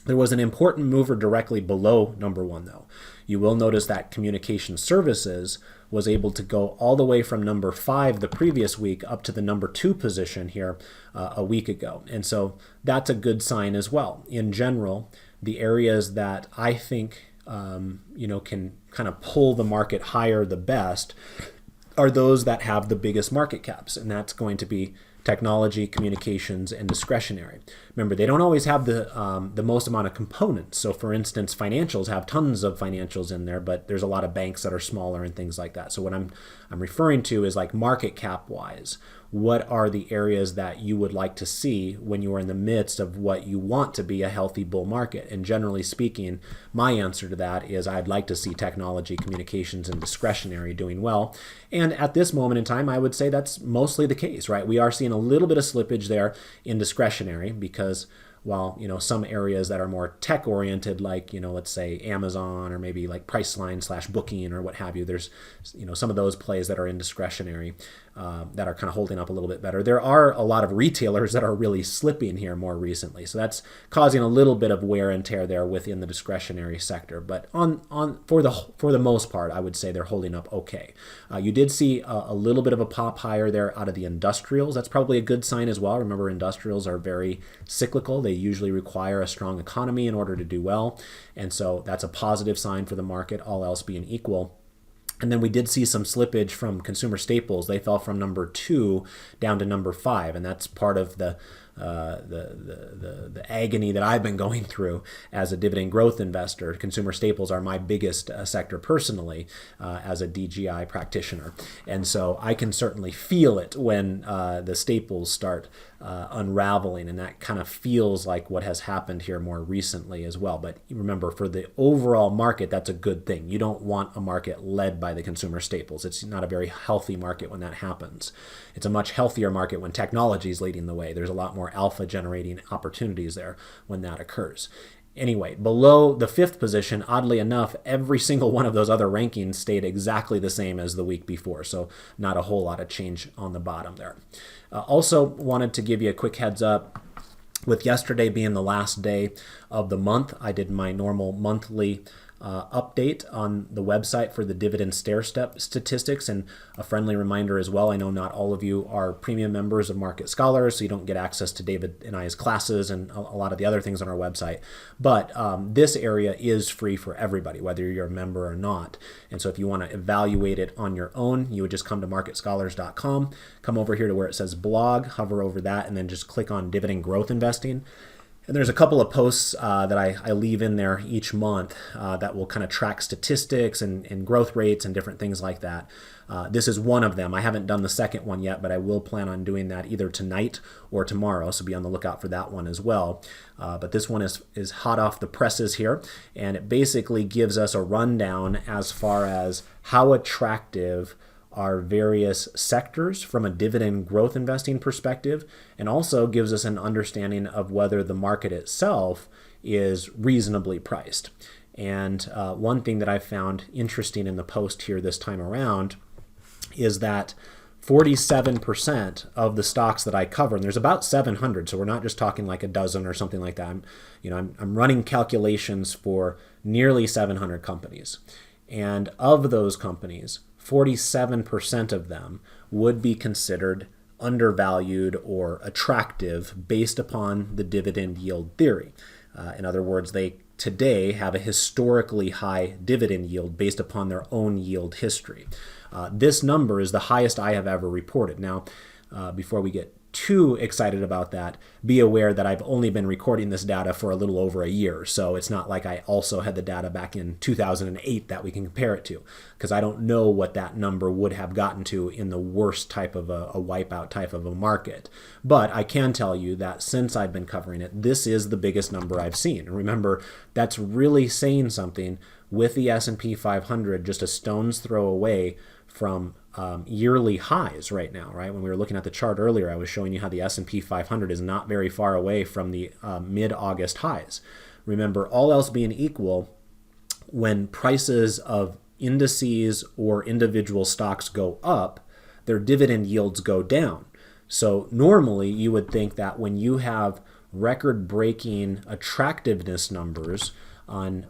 There was an important mover directly below number one, though. You will notice that communication services was able to go all the way from number 5 the previous week up to the number 2 position here a week ago. And so that's a good sign as well. In general, the areas that I think can kind of pull the market higher the best are those that have the biggest market caps, and that's going to be technology, communications, and discretionary. Remember, they don't always have the most amount of components. So for instance, financials have tons of financials in there, but there's a lot of banks that are smaller and things like that. So what I'm referring to is like market cap wise. What are the areas that you would like to see when you are in the midst of what you want to be a healthy bull market? And generally speaking, my answer to that is I'd like to see technology, communications, and discretionary doing well. And at this moment in time, I would say that's mostly the case, right? We are seeing a little bit of slippage there in discretionary because while some areas that are more tech oriented, like let's say Amazon or maybe like Priceline / Booking or what have you, there's some of those plays that are in discretionary that are kind of holding up a little bit better. There are a lot of retailers that are really slipping here more recently, so that's causing a little bit of wear and tear there within the discretionary sector. But for the most part, I would say they're holding up okay. You did see a little bit of a pop higher there out of the industrials. That's probably a good sign as well. Remember, industrials are very cyclical. They usually require a strong economy in order to do well, and so that's a positive sign for the market, all else being equal. And then we did see some slippage from consumer staples. They fell from number 2 down to number 5, and that's part of the agony that I've been going through as a dividend growth investor. Consumer staples are my biggest sector personally as a DGI practitioner. And so I can certainly feel it when the staples start unraveling, and that kind of feels like what has happened here more recently as well. But remember, for the overall market, that's a good thing. You don't want a market led by the consumer staples. It's not a very healthy market when that happens. It's a much healthier market when technology is leading the way. There's a lot more alpha generating opportunities there when that occurs. Anyway, below the 5th position, oddly enough, every single one of those other rankings stayed exactly the same as the week before, so not a whole lot of change on the bottom there. Also wanted to give you a quick heads up. With yesterday being the last day of the month, I did my normal monthly update on the website for the dividend stair-step statistics, and a friendly reminder as well. I know not all of you are premium members of Market Scholars, so you don't get access to David and I's classes and a lot of the other things on our website. But this area is free for everybody, whether you're a member or not. And so if you want to evaluate it on your own, you would just come to marketscholars.com, come over here to where it says blog, hover over that, and then just click on dividend growth investing. And there's a couple of posts that I leave in there each month that will kind of track statistics and growth rates and different things like that. This is one of them. I haven't done the second one yet, but I will plan on doing that either tonight or tomorrow, so be on the lookout for that one as well. But this one is hot off the presses here, and it basically gives us a rundown as far as how attractive are various sectors from a dividend growth investing perspective, and also gives us an understanding of whether the market itself is reasonably priced. And one thing that I found interesting in the post here this time around is that 47% of the stocks that I cover, and there's about 700, so we're not just talking like a dozen or something like that. I'm running calculations for nearly 700 companies. And of those companies, 47% of them would be considered undervalued or attractive based upon the dividend yield theory. In other words, they today have a historically high dividend yield based upon their own yield history. This number is the highest I have ever reported. Now, before we get too excited about that, be aware that I've only been recording this data for a little over a year, so it's not like I also had the data back in 2008 that we can compare it to, because I don't know what that number would have gotten to in the worst type of a wipeout type of a market. But I can tell you that since I've been covering it, this is the biggest number I've seen. And remember, that's really saying something with the S&P 500 just a stone's throw away from yearly highs right now, right? When we were looking at the chart earlier, I was showing you how the S&P 500 is not very far away from the mid-August highs. Remember, all else being equal, when prices of indices or individual stocks go up, their dividend yields go down. So normally you would think that when you have record-breaking attractiveness numbers on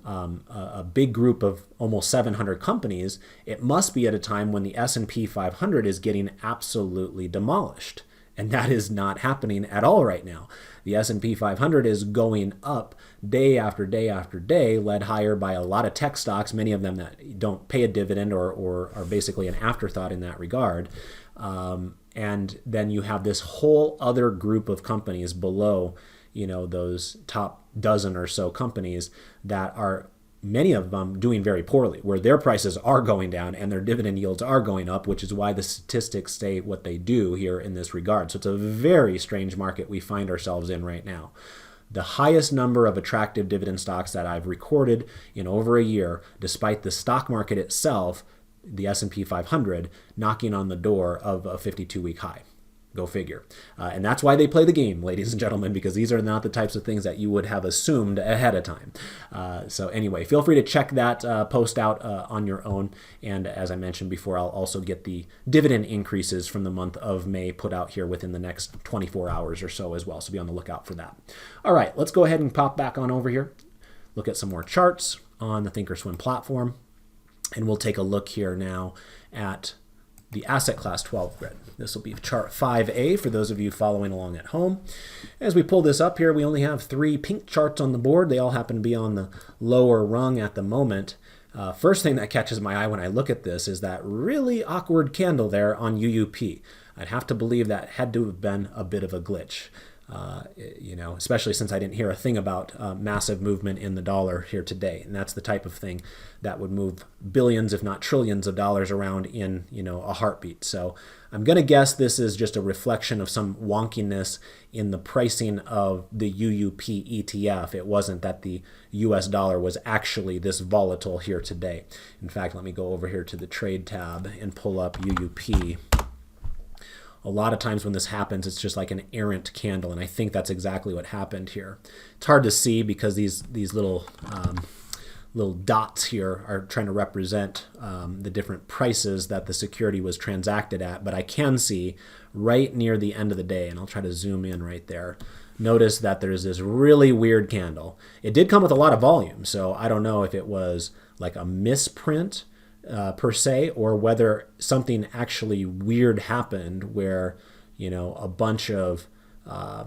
a big group of almost 700 companies, it must be at a time when the S&P 500 is getting absolutely demolished. And that is not happening at all right now. The S&P 500 is going up day after day after day, led higher by a lot of tech stocks, many of them that don't pay a dividend or are basically an afterthought in that regard. And then you have this whole other group of companies below, those top dozen or so companies that are, many of them, doing very poorly, where their prices are going down and their dividend yields are going up, which is why the statistics say what they do here in this regard. So it's a very strange market we find ourselves in right now. The highest number of attractive dividend stocks that I've recorded in over a year, despite the stock market itself, the S&P 500, knocking on the door of a 52-week high. Go figure. And that's why they play the game, ladies and gentlemen, because these are not the types of things that you would have assumed ahead of time. So anyway, feel free to check that post out on your own. And as I mentioned before, I'll also get the dividend increases from the month of May put out here within the next 24 hours or so as well. So be on the lookout for that. All right, let's go ahead and pop back on over here. Look at some more charts on the Thinkorswim platform. And we'll take a look here now at the asset class 12 grid. This will be chart 5A for those of you following along at home. As we pull this up here, we only have 3 pink charts on the board. They all happen to be on the lower rung at the moment. First thing that catches my eye when I look at this is that really awkward candle there on UUP. I'd have to believe that had to have been a bit of a glitch. Especially since I didn't hear a thing about massive movement in the dollar here today. And that's the type of thing that would move billions, if not trillions of dollars around in, a heartbeat. So I'm going to guess this is just a reflection of some wonkiness in the pricing of the UUP ETF. It wasn't that the US dollar was actually this volatile here today. In fact, let me go over here to the trade tab and pull up UUP. A lot of times when this happens, it's just like an errant candle, and I think that's exactly what happened here. It's hard to see because these little dots here are trying to represent the different prices that the security was transacted at, but I can see right near the end of the day, and I'll try to zoom in right there. Notice that there's this really weird candle. It did come with a lot of volume, so I don't know if it was like a misprint per se, or whether something actually weird happened where, a bunch of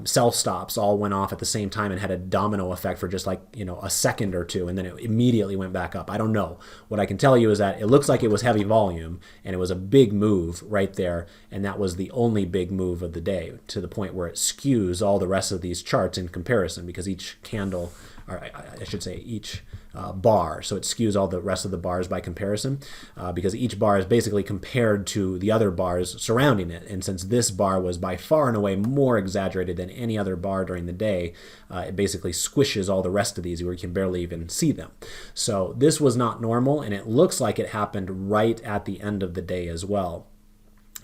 sell stops all went off at the same time and had a domino effect for just like, a second or two, and then it immediately went back up. I don't know. What I can tell you is that it looks like it was heavy volume, and it was a big move right there, and that was the only big move of the day, to the point where it skews all the rest of these charts in comparison, because each candle, or I should say each bar, so it skews all the rest of the bars by comparison, because each bar is basically compared to the other bars surrounding it. And since this bar was by far and away more exaggerated than any other bar during the day, it basically squishes all the rest of these where you can barely even see them. So this was not normal, and it looks like it happened right at the end of the day as well.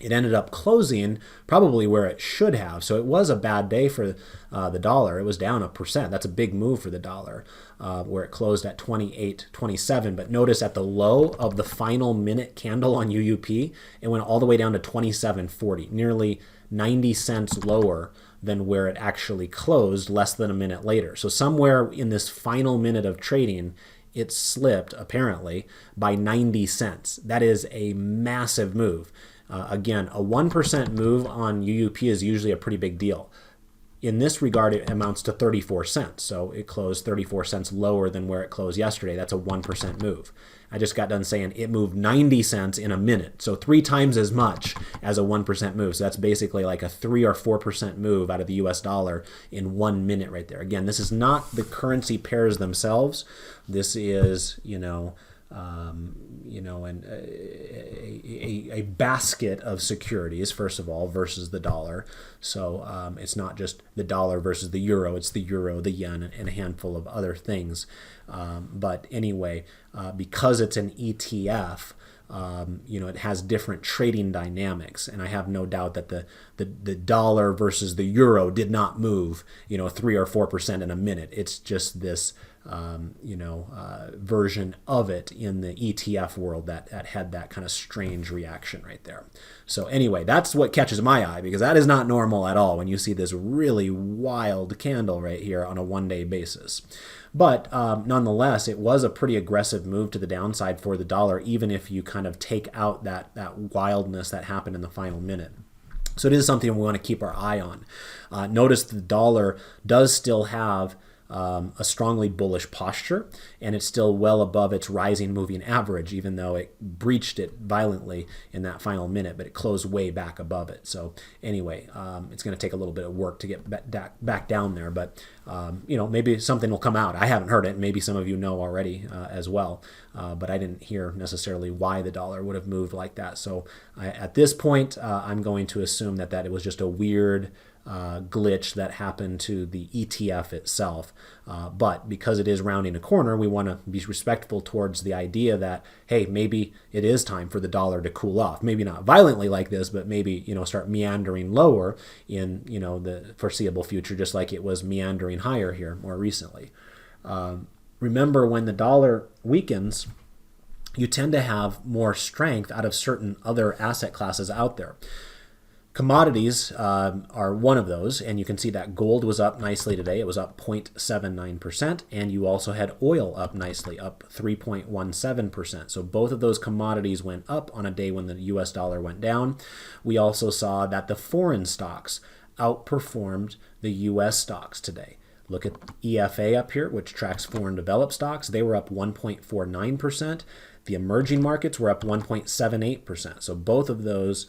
It ended up closing probably where it should have. So it was a bad day for the dollar. It was down 1%. That's a big move for the dollar, where it closed at 28.27. But notice at the low of the final minute candle on UUP, it went all the way down to 27.40, nearly 90 cents lower than where it actually closed less than a minute later. So somewhere in this final minute of trading, it slipped, apparently, by 90 cents. That is a massive move. Again, a 1% move on UUP is usually a pretty big deal. In this regard, it amounts to 34 cents. So it closed 34 cents lower than where it closed yesterday. That's a 1% move. I just got done saying it moved 90 cents in a minute. So 3 times as much as a 1% move. So that's basically like a 3 or 4% move out of the US dollar in 1 minute right there. Again, this is not the currency pairs themselves. This is, a basket of securities, first of all, versus the dollar. So it's not just the dollar versus the euro, it's the euro, the yen, and a handful of other things. But anyway, because it's an ETF, it has different trading dynamics, and I have no doubt that the dollar versus the euro did not move 3 or 4% in a minute. It's just this version of it in the ETF world that had that kind of strange reaction right there. So anyway, that's what catches my eye, because that is not normal at all when you see this really wild candle right here on a one-day basis. But nonetheless, it was a pretty aggressive move to the downside for the dollar, even if you kind of take out that wildness that happened in the final minute. So it is something we want to keep our eye on. Notice the dollar does still have a strongly bullish posture, and it's still well above its rising moving average, even though it breached it violently in that final minute, but it closed way back above it. So anyway, it's going to take a little bit of work to get back down there, but maybe something will come out. I haven't heard it. Maybe some of you know already as well, but I didn't hear necessarily why the dollar would have moved like that. So at this point, I'm going to assume that it was just a weird glitch that happened to the ETF itself. But because it is rounding a corner, we want to be respectful towards the idea that, hey, maybe it is time for the dollar to cool off. Maybe not violently like this, but maybe, start meandering lower in, the foreseeable future, just like it was meandering higher here more recently. Remember, when the dollar weakens, you tend to have more strength out of certain other asset classes out there. Commodities are one of those, and you can see that gold was up nicely today. It was up 0.79%, and you also had oil up nicely, up 3.17%. So both of those commodities went up on a day when the US dollar went down. We also saw that the foreign stocks outperformed the US stocks today. Look at EFA up here, which tracks foreign developed stocks. They were up 1.49%. The emerging markets were up 1.78%. So both of those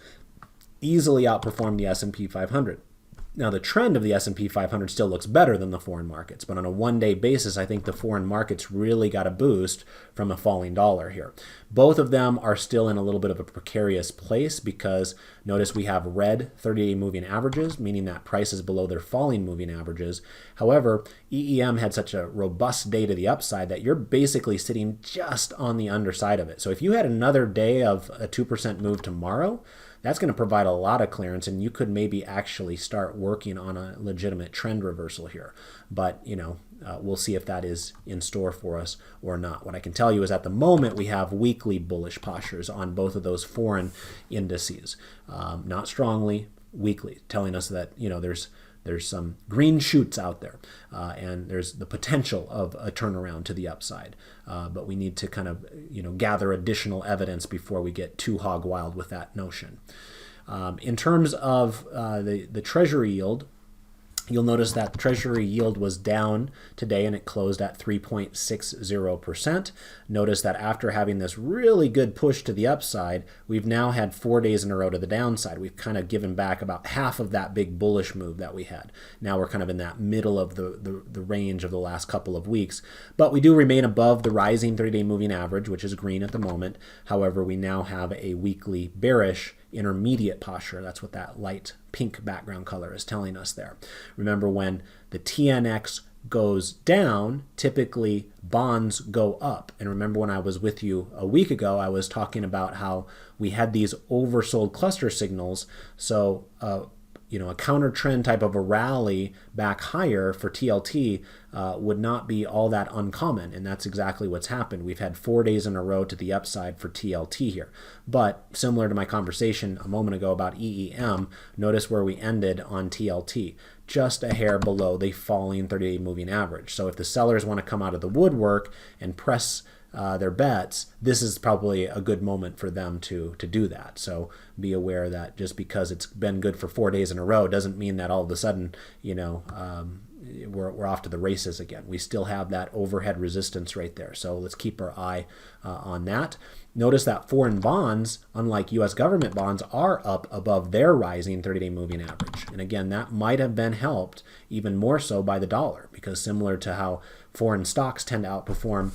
easily outperformed the S&P 500. Now, the trend of the S&P 500 still looks better than the foreign markets, but on a one-day basis, I think the foreign markets really got a boost from a falling dollar here. Both of them are still in a little bit of a precarious place, because notice we have red 30-day moving averages, meaning that price is below their falling moving averages. However, EEM had such a robust day to the upside that you're basically sitting just on the underside of it. So if you had another day of a 2% move tomorrow, that's going to provide a lot of clearance, and you could maybe actually start working on a legitimate trend reversal here. But, we'll see if that is in store for us or not. What I can tell you is at the moment we have weekly bullish postures on both of those foreign indices. Not strongly, weekly, telling us that, there's some green shoots out there, and there's the potential of a turnaround to the upside. But we need to kind of, gather additional evidence before we get too hog wild with that notion. In terms of the Treasury yield, You'll notice that Treasury yield was down today and it closed at 3.60%. Notice that after having this really good push to the upside, we've now had 4 days in a row to the downside. We've kind of given back about half of that big bullish move that we had. Now we're kind of in that middle of the range of the last couple of weeks. But we do remain above the rising 30-day moving average, which is green at the moment. However, we now have a weekly bearish intermediate posture. That's what that light pink background color is telling us there. Remember, when the TNX goes down, typically bonds go up. And remember, when I was with you a week ago, I was talking about how we had these oversold cluster signals. So a counter trend type of a rally back higher for TLT would not be all that uncommon, and that's exactly what's happened. We've had 4 days in a row to the upside for TLT here. But similar to my conversation a moment ago about EEM, notice where we ended on TLT, just a hair below the falling 30-day moving average. So if the sellers want to come out of the woodwork and press their bets, this is probably a good moment for them to do that. So be aware that just because it's been good for 4 days in a row doesn't mean that all of a sudden, we're off to the races again. We still have that overhead resistance right there. So let's keep our eye on that. Notice that foreign bonds, unlike U.S. government bonds, are up above their rising 30-day moving average. And again, that might have been helped even more so by the dollar, because similar to how foreign stocks tend to outperform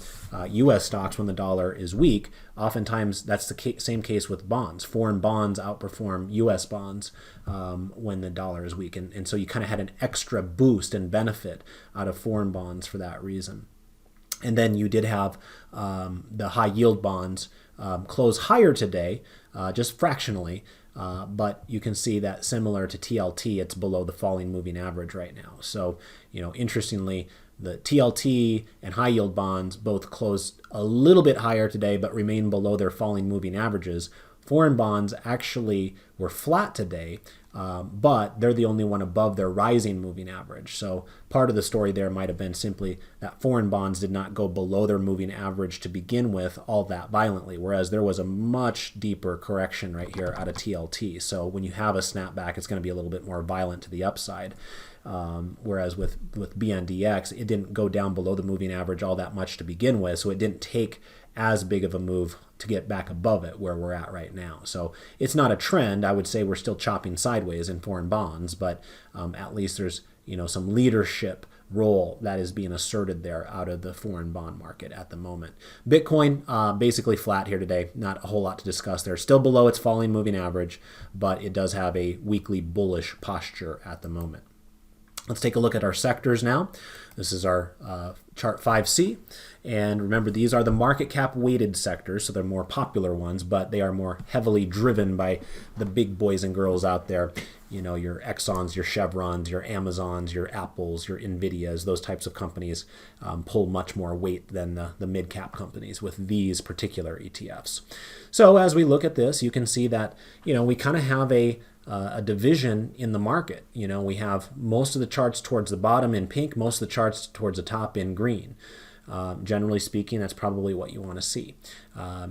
U.S. stocks when the dollar is weak, oftentimes that's the same case with bonds. Foreign bonds outperform U.S. bonds when the dollar is weak. And so you kind of had an extra boost and benefit out of foreign bonds for that reason. And then you did have the high yield bonds close higher today, just fractionally. But you can see that similar to TLT, it's below the falling moving average right now. So, interestingly, the TLT and high yield bonds both closed a little bit higher today, but remain below their falling moving averages. Foreign bonds actually were flat today, but they're the only one above their rising moving average. So part of the story there might have been simply that foreign bonds did not go below their moving average to begin with all that violently, whereas there was a much deeper correction right here out of TLT. So when you have a snapback, it's going to be a little bit more violent to the upside. Whereas with BNDX, it didn't go down below the moving average all that much to begin with, so it didn't take as big of a move to get back above it where we're at right now. So it's not a trend. I would say we're still chopping sideways in foreign bonds, but at least there's some leadership role that is being asserted there out of the foreign bond market at the moment. Bitcoin basically flat here today. Not a whole lot to discuss there. Still below its falling moving average, but it does have a weekly bullish posture at the moment. Let's take a look at our sectors now. This is our chart 5C. And remember, these are the market cap weighted sectors, so they're more popular ones, but they are more heavily driven by the big boys and girls out there. Your Exxons, your Chevrons, your Amazons, your Apples, your Nvidias, those types of companies pull much more weight than the mid-cap companies with these particular ETFs. So as we look at this, you can see that, we kind of have a division in the market. We have most of the charts towards the bottom in pink, most of the charts towards the top in green. Generally speaking, that's probably what you want to see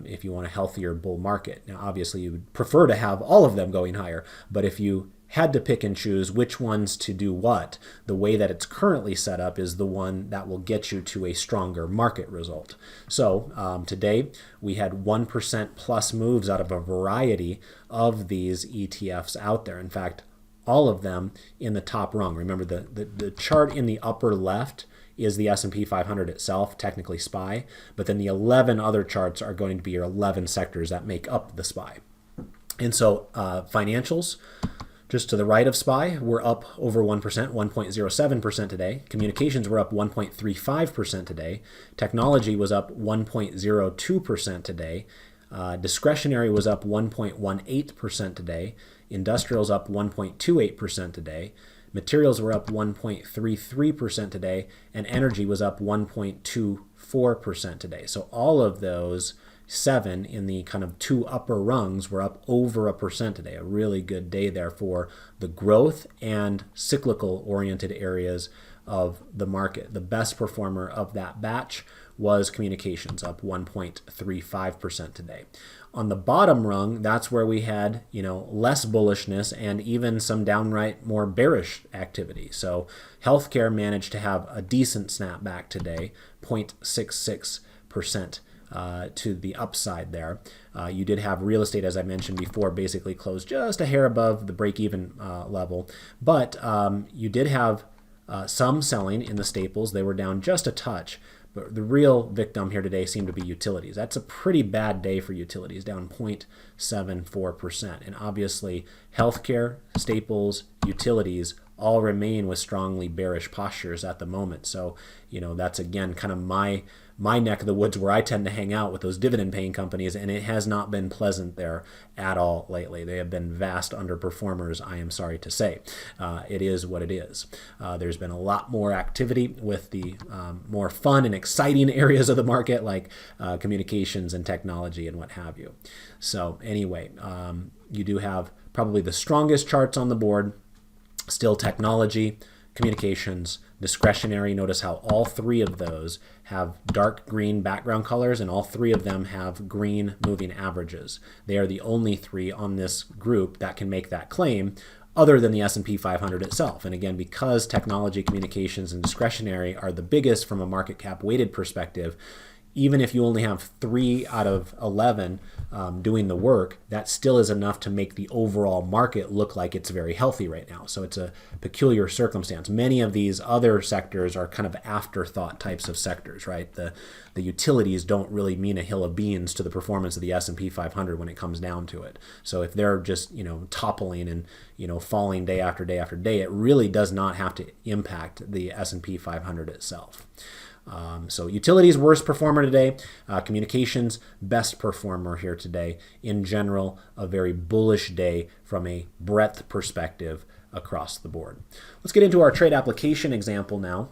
if you want a healthier bull market. Now, obviously, you would prefer to have all of them going higher, but if you had to pick and choose which ones to do what, the way that it's currently set up is the one that will get you to a stronger market result. So today we had 1% plus moves out of a variety of these ETFs out there. In fact, all of them in the top rung. Remember, the chart in the upper left is the S&P 500 itself, technically SPY, but then the 11 other charts are going to be your 11 sectors that make up the SPY. And so financials, just to the right of SPY, we're up over 1%, 1.07% today. Communications were up 1.35% today. Technology was up 1.02% today. Discretionary was up 1.18% today. Industrials up 1.28% today. Materials were up 1.33% today. And energy was up 1.24% today. So all of those 7 in the kind of 2 upper rungs were up over 1% today. A really good day there for the growth and cyclical oriented areas of the market. The best performer of that batch was communications, up 1.35% today. On the bottom rung, that's where we had, less bullishness and even some downright more bearish activity. So healthcare managed to have a decent snapback today, 0.66%. To the upside there. You did have real estate, as I mentioned before, basically closed just a hair above the break-even level. But you did have some selling in the staples. They were down just a touch. But the real victim here today seemed to be utilities. That's a pretty bad day for utilities, down 0.74%. And obviously, healthcare, staples, utilities all remain with strongly bearish postures at the moment. So, that's again kind of my neck of the woods where I tend to hang out with those dividend-paying companies, and it has not been pleasant there at all lately. They have been vast underperformers, I am sorry to say. It is what it is. There's been a lot more activity with the more fun and exciting areas of the market, like communications and technology and what have you. So anyway, you do have probably the strongest charts on the board. Still technology, communications, discretionary. Notice how all three of those have dark green background colors, and all three of them have green moving averages. They are the only three on this group that can make that claim, other than the S&P 500 itself. And again, because technology, communications, and discretionary are the biggest from a market cap weighted perspective, even if you only have 3 out of 11 doing the work, that still is enough to make the overall market look like it's very healthy right now. So it's a peculiar circumstance. Many of these other sectors are kind of afterthought types of sectors, right? The utilities don't really mean a hill of beans to the performance of the S&P 500 when it comes down to it. So if they're just toppling and falling day after day after day, it really does not have to impact the S&P 500 itself. So utilities, worst performer today. Communications, best performer here today. In general, a very bullish day from a breadth perspective across the board. Let's get into our trade application example now.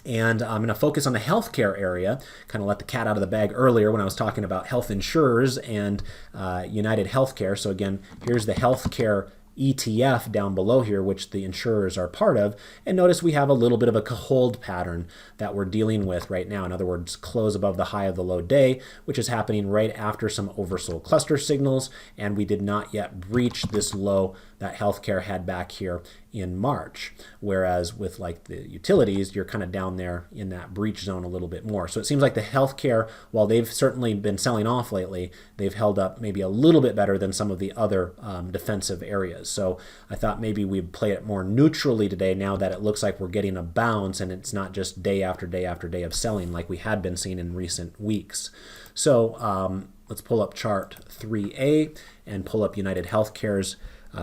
And I'm going to focus on the healthcare area, kind of let the cat out of the bag earlier when I was talking about health insurers and United Healthcare. So again, here's the healthcare ETF down below here, which the insurers are part of. And notice we have a little bit of a hold pattern that we're dealing with right now. In other words, close above the high of the low day, which is happening right after some oversold cluster signals. And we did not yet breach this low that healthcare had back here in March. Whereas with like the utilities, you're kind of down there in that breach zone a little bit more. So it seems like the healthcare, while they've certainly been selling off lately, they've held up maybe a little bit better than some of the other defensive areas. So I thought maybe we'd play it more neutrally today now that it looks like we're getting a bounce and it's not just day after day after day of selling like we had been seeing in recent weeks. So let's pull up chart 3A and pull up United Healthcare's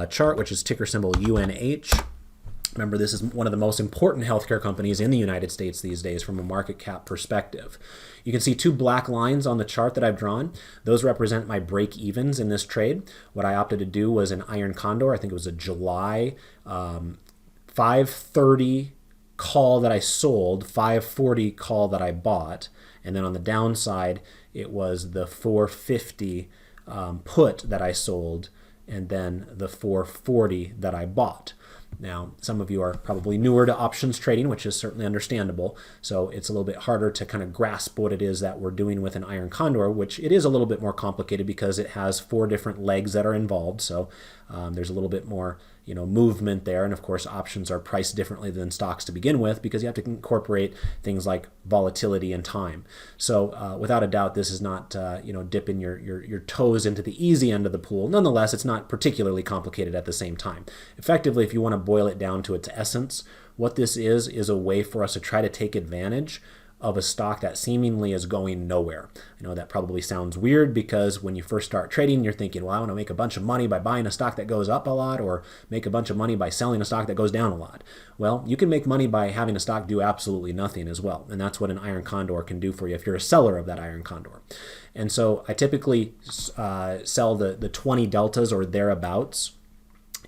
chart, which is ticker symbol UNH. Remember, this is one of the most important healthcare companies in the United States these days from a market cap perspective. You can see 2 black lines on the chart that I've drawn. Those represent my break evens in this trade. What I opted to do was an iron condor. I think it was a July 530 call that I sold, 540 call that I bought. And then on the downside, it was the 450 put that I sold, and then the 440 that I bought. Now, some of you are probably newer to options trading, which is certainly understandable. So it's a little bit harder to kind of grasp what it is that we're doing with an iron condor, which it is a little bit more complicated because it has 4 different legs that are involved. So there's a little bit more movement there. And of course, options are priced differently than stocks to begin with because you have to incorporate things like volatility and time. So without a doubt, this is not dipping your toes into the easy end of the pool. Nonetheless, it's not particularly complicated at the same time. Effectively, if you want to boil it down to its essence, what this is a way for us to try to take advantage of a stock that seemingly is going nowhere. I know that probably sounds weird because when you first start trading, you're thinking, well, I want to make a bunch of money by buying a stock that goes up a lot or make a bunch of money by selling a stock that goes down a lot. Well, you can make money by having a stock do absolutely nothing as well. And that's what an iron condor can do for you if you're a seller of that iron condor. And so I typically sell the 20 deltas or thereabouts.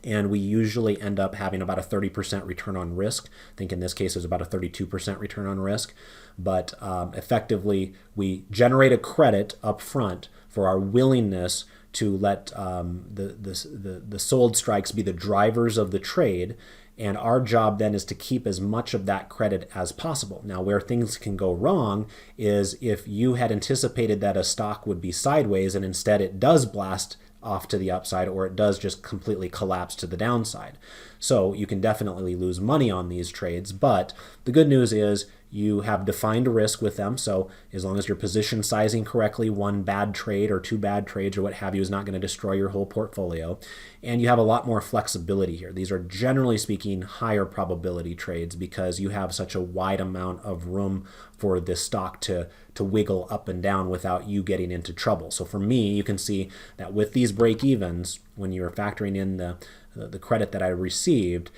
And we usually end up having about a 30% return on risk. I think in this case it was about a 32% return on risk. But effectively, we generate a credit up front for our willingness to let the sold strikes be the drivers of the trade. And our job then is to keep as much of that credit as possible. Now, where things can go wrong is if you had anticipated that a stock would be sideways and instead it does blast off to the upside, or it does just completely collapse to the downside. So you can definitely lose money on these trades, but the good news is you have defined risk with them. So as long as you're position sizing correctly, one bad trade or two bad trades or what have you is not going to destroy your whole portfolio. And you have a lot more flexibility here. These are generally speaking higher probability trades because you have such a wide amount of room for this stock to wiggle up and down without you getting into trouble. So for me, you can see that with these break evens, when you're factoring in the credit that I received,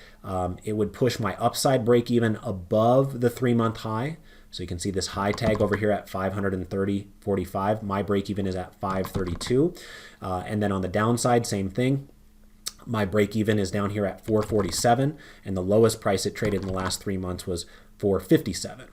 it would push my upside break even above the 3-month high. So you can see this high tag over here at 530.45. My break even is at 532. And then on the downside, same thing. My break even is down here at 447, and the lowest price it traded in the last 3 months was 457.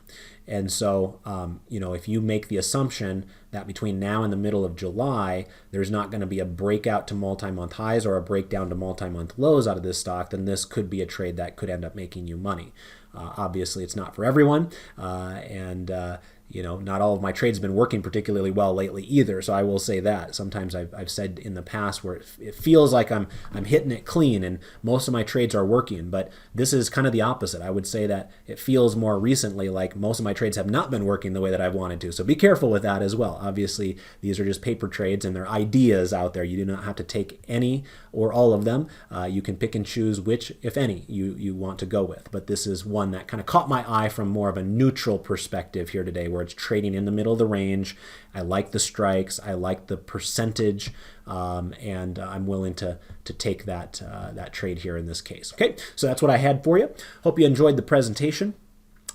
And so, if you make the assumption that between now and the middle of July, there's not going to be a breakout to multi-month highs or a breakdown to multi-month lows out of this stock, then this could be a trade that could end up making you money. Obviously, it's not for everyone, not all of my trades have been working particularly well lately either. So I will say that. Sometimes I've said in the past where it feels like I'm hitting it clean and most of my trades are working, but this is kind of the opposite. I would say that it feels more recently like most of my trades have not been working the way that I've wanted to. So be careful with that as well. Obviously, these are just paper trades and they're ideas out there. You do not have to take any or all of them. You can pick and choose which, if any, you want to go with. But this is one that kind of caught my eye from more of a neutral perspective here today, where it's trading in the middle of the range. I like the strikes. I like the percentage, and I'm willing to take that trade here in this case. Okay, so that's what I had for you. Hope you enjoyed the presentation.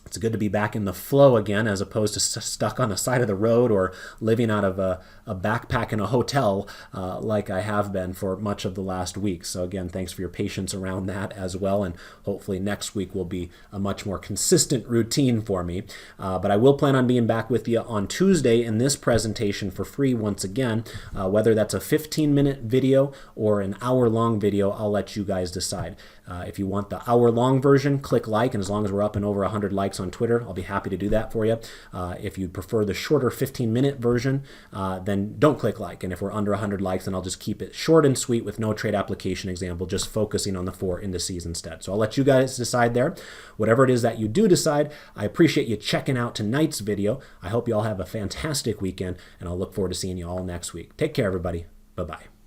It's good to be back in the flow again, as opposed to stuck on the side of the road or living out of a backpack in a hotel like I have been for much of the last week. So again, thanks for your patience around that as well. And hopefully next week will be a much more consistent routine for me. But I will plan on being back with you on Tuesday in this presentation for free once again. Whether that's a 15-minute video or an hour-long video, I'll let you guys decide. If you want the hour-long version, click like, and as long as we're up and over 100 likes on Twitter, I'll be happy to do that for you. If you prefer the shorter 15-minute version, then don't click like. And if we're under 100 likes, then I'll just keep it short and sweet with no trade application example, just focusing on the 4 indices instead. So I'll let you guys decide there. Whatever it is that you do decide, I appreciate you checking out tonight's video. I hope you all have a fantastic weekend, and I'll look forward to seeing you all next week. Take care, everybody. Bye-bye.